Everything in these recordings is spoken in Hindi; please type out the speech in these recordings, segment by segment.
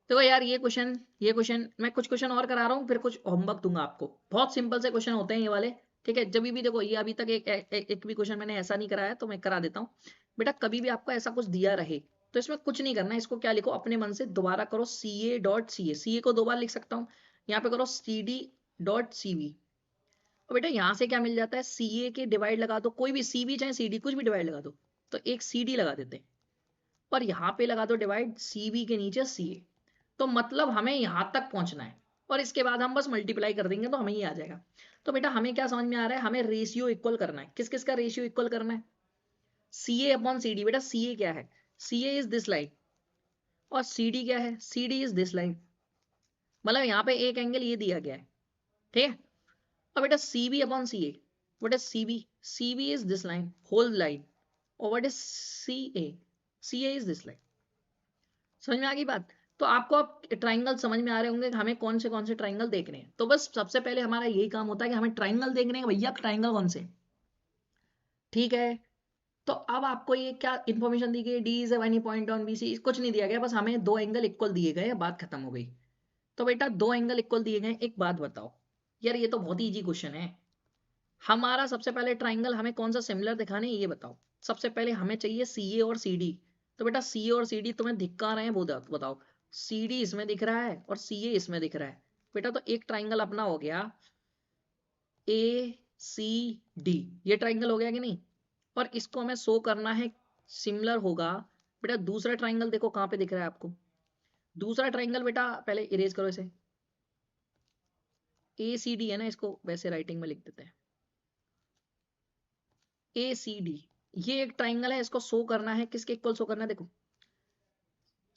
देखो यार, ये क्वेश्चन मैं कुछ क्वेश्चन और करा रहा हूँ, फिर कुछ होमवर्क दूंगा आपको। बहुत सिंपल से क्वेश्चन होते हैं ये वाले। ठीक है, जब भी देखो, ये अभी तक एक भी क्वेश्चन मैंने ऐसा नहीं कराया, तो मैं करा देता हूँ। बेटा कभी भी आपको ऐसा कुछ दिया रहे, तो इसमें कुछ नहीं करना है, इसको क्या लिखो अपने मन से, दोबारा करो CA.CA, CA को 2 बार लिख सकता हूँ। यहाँ पे करो CD.CV। और बेटा यहाँ से क्या मिल जाता है, CA के डिवाइड लगा दो, कोई भी CV चाहे CD कुछ भी डिवाइड लगा दो, तो एक CD लगा देते हैं। और यहाँ पे लगा दो डिवाइड CV के नीचे CA। तो मतलब हमें यहां तक पहुंचना है, और इसके बाद हम बस मल्टीप्लाई कर देंगे तो हमें ये आ जाएगा। तो बेटा हमें क्या समझ में आ रहा है, हमें रेशियो इक्वल करना है। किस किस का रेशियो इक्वल करना है, CA अपॉन CD। बेटा CA क्या है, CA इज दिस लाइन, और CD क्या है, CD इज दिस लाइन। मतलब यहाँ पे एक एंगल ये दिया गया है, ठीक है। अब बेटा CB upon CA, what is CB, CB is this line, whole line. और what is CA, CA is this line. समझ में आ गई बात। तो आपको अब ट्राइंगल समझ में आ रहे होंगे कि हमें कौन से ट्राइंगल देखने हैं। तो बस सबसे पहले हमारा यही काम होता है कि हमें ट्राइंगल देखने हैं, भैया ट्राइंगल कौन से। ठीक है, तो अब आपको ये क्या इन्फॉर्मेशन दी गई, D is any point on BC, कुछ नहीं दिया गया, बस हमें 2 एंगल इक्वल दिए गए, बात खत्म हो गई। तो बेटा 2 एंगल इक्वल दिए गए, एक बात बताओ यार, ये तो बहुत ही इजी क्वेश्चन है। हमारा सबसे पहले ट्राइंगल हमें कौन सा सिमिलर दिखाने हैं, ये बताओ। सबसे पहले हमें चाहिए CA और CD। तो बेटा CA और CD तुम्हें दिख कहाँ रहे हैं, वो बताओ। CD इसमें दिख रहा है और CA इसमें दिख रहा है। बेटा तो एक ट्राइंगल अपना हो गया ACD, ये ट्राइंगल हो गया कि नहीं। और इसको हमें शो करना है सिमिलर होगा। बेटा दूसरा ट्राइंगल देखो कहाँ पे दिख रहा है आपको। दूसरा ट्राइंगल बेटा पहले इरेज करो इसे, ACD है ना, इसको वैसे राइटिंग में लिख देते हैं ACD। ये एक ट्राइंगल है, इसको शो करना है, किसके इक्वल शो करना है, देखो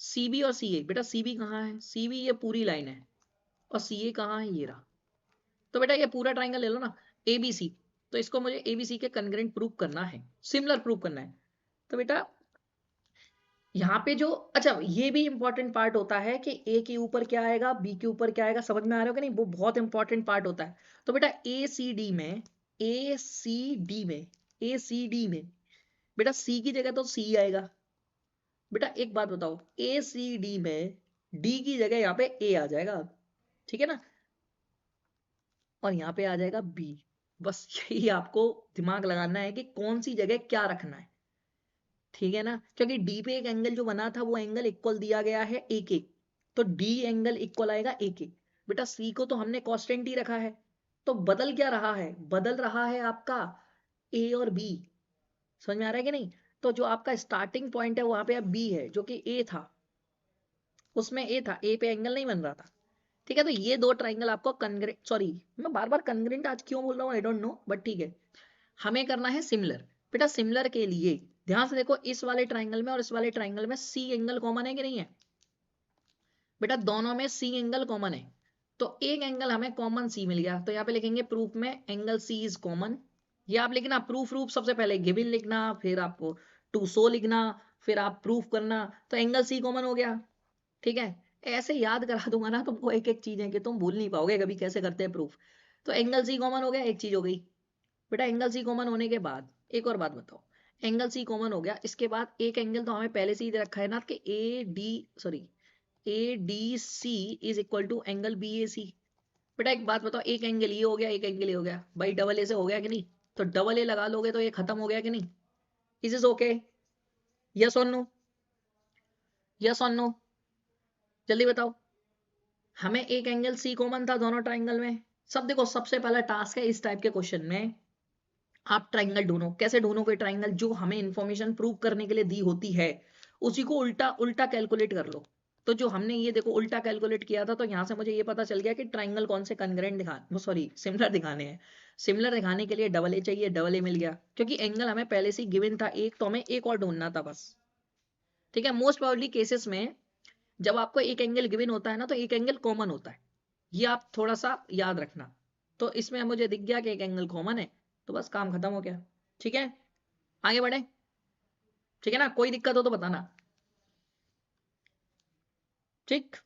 CB और CA। बेटा CB कहाँ है, CB ये पूरी लाइन है, और CA कहाँ है, ये रहा। तो बेटा ये पूरा ट्राइंगल ले लो ना, ABC। तो इसको मुझे ABC के कन्ग्रेंट प्रूव करना है, सिमिलर प्रूव करना है। तो बेटा यहाँ पे जो, अच्छा ये भी इंपॉर्टेंट पार्ट होता है कि A के ऊपर क्या आएगा, B के ऊपर क्या आएगा, समझ में आ रहा हो कि नहीं, वो बहुत इंपॉर्टेंट पार्ट होता है। तो बेटा ACD में बेटा C की जगह तो C आएगा। बेटा एक बात बताओ, ACD में D की जगह यहाँ पे A आ जाएगा, ठीक है ना, और यहाँ पे आ जाएगा B। बस यही आपको दिमाग लगाना है कि कौन सी जगह क्या रखना है, ठीक है ना। क्योंकि डी पे एक एंगल जो बना था वो एंगल इक्वल दिया गया है एक एक, तो डी एंगल इक्वल आएगा एक एक। बेटा सी को तो हमने कांस्टेंट ही रखा है, तो बदल क्या रहा है, बदल रहा है आपका ए और बी। समझ में आ रहा है कि नहीं। तो जो आपका स्टार्टिंग पॉइंट है वहां पे अब बी है, जो कि ए था, उसमें ए था, ए पे एंगल नहीं बन रहा था। ठीक है, तो ये 2 ट्राइंगल आपको कन्ग्रेंट, सॉरी मैं बार बार कन्ग्रेंट आज क्यों बोल रहा हूँ, आई डोंट नो, बट ठीक है। हमें करना है सिमिलर। बेटा सिमिलर के लिए ध्यान से देखो, इस वाले ट्राइंगल में और इस वाले ट्राइंगल में सी एंगल कॉमन है कि नहीं है। बेटा दोनों में सी एंगल कॉमन है, तो एक एंगल हमें कॉमन सी मिल गया, तो यहाँ पे लिखेंगे प्रूफ में एंगल सी इज कॉमन। ये आप लिखना प्रूफ सबसे पहले गिवन लिखना, फिर आपको टू सो लिखना, फिर आप प्रूफ करना। तो एंगल सी कॉमन हो गया, ठीक है। ऐसे याद करा दूंगा ना तुमको एक एक चीजें कि तुम भूल नहीं पाओगे कभी कैसे करते हैं प्रूफ। तो एंगल सी कॉमन हो गया, एक चीज हो गई। बेटा एंगल सी कॉमन होने के बाद एक और बात बताओ, एंगल सी कॉमन हो गया, इसके बाद एक एंगल तो हमें पहले से ही दे रखा है ना कि ADC is equal to angle BAC। बेटा एक बात बताओ, एक एंगल ये हो गया, एक एंगल ये हो गया, भाई डबल ए से हो गया कि नहीं। तो डबल ए लगा लोगे तो ये खत्म हो गया कि नहीं। इज इज ओके, यस और नो, यस और नो, जल्दी बताओ। हमें एक एंगल सी कॉमन था दोनों ट्राइंगल में। सब देखो, सबसे पहला टास्क है इस टाइप के क्वेश्चन में, आप ट्राइंगल ढूंढो। कैसे ढूंढोगे ट्राइंगल, जो हमें इंफॉर्मेशन प्रूव करने के लिए दी होती है उसी को उल्टा उल्टा कैलकुलेट कर लो। तो जो हमने ये देखो उल्टा कैलकुलेट किया था, तो यहाँ से मुझे ये पता चल गया कि ट्राइंगल कौन से कन्ग्रेंट दिखा, वो सॉरी सिमिलर दिखाने हैं। सिमिलर दिखाने के लिए डबल ए चाहिए, डबल ए मिल गया, क्योंकि एंगल हमें पहले से ही गिवन था एक, तो हमें एक और ढूंढना था बस। ठीक है, मोस्ट प्रोबेबली केसेस में जब आपको एक एंगल गिवन होता है ना, तो एक एंगल कॉमन होता है, ये आप थोड़ा सा याद रखना। तो इसमें मुझे दिख गया कि एक एंगल कॉमन है, तो बस काम खत्म हो गया। ठीक है, आगे बढ़े। ठीक है ना, कोई दिक्कत हो तो बताना। ठीक।